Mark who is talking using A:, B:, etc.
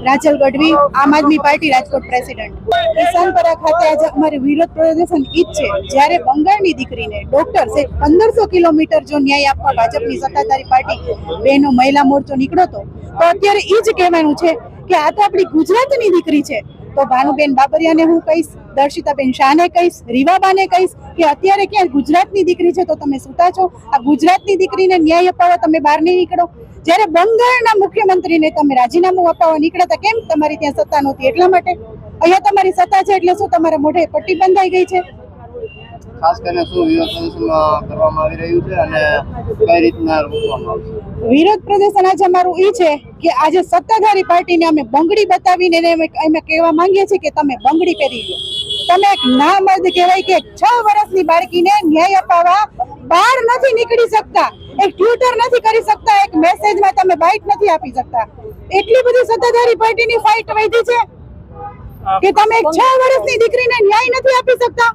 A: રાજલ ગઢવી, આમ આદમી party Rajkot president. Kisanpara ખાતે આજે અમારું વિરોધ પ્રદર્શન ઈ જ છે, જ્યારે બંગાળની દીકરીને ડોક્ટર 1500 કિલોમીટર જો ન્યાય આપવા ભાજપની સત્તાધારી પાર્ટી બહેનો મહિલા મોરચો નીકળ્યો તો અત્યારે ઈ જ કહેવાનું છે કે આ તો આપણી ગુજરાતની દીકરી છે। તો ભાનુબેન બાબરિયાને હું કહીશ, દર્શિતાબેન શાહને કહીશ, રીવાબાને કહીશ કે અત્યારે ક્યાં ગુજરાતની દીકરી છે તો તમે સૂતા છો? આ ગુજરાતની દીકરીને ન્યાય અપાવવા તમે બહાર નહીં નીકળો? જ્યારે બંગાળના મુખ્યમંત્રીને તમે રાજીનામું અપાવવા નીકળ્યા હતા, કેમ તમારી ત્યાં સત્તા નહોતી? એટલા માટે અહીંયા તમારી સત્તા છે એટલે શું તમારા મોઢે પટ્ટી બંધાઈ ગઈ છે?
B: ખાસ કરીને શું વિરોધ પ્રદર્શન કરવામાં આવી રહ્યું છે અને કઈ રીતના રોકવામાં આવશે?
A: વિરોધ પ્રદર્શન આજે અમારું એ છે કે આજે સત્તાધારી પાર્ટીને અમે બંગડી બતાવીને અમે કહેવા માંગીએ છીએ કે તમે બંગડી પહેરી લો। તમે એક નામર્દ કહેવાય કે 6 વર્ષની બાળકીને ન્યાય અપાવવા બહાર નથી નીકળી શકતા, એક ટ્વિટર નથી કરી શકતા, એક મેસેજમાં તમે બાઇટ નથી આપી શકતા। એટલી બધી સત્તાધારી પાર્ટીની ફાઇટ વધી છે કે તમે એક 6 વર્ષની દીકરીને ન્યાય નથી આપી શકતા।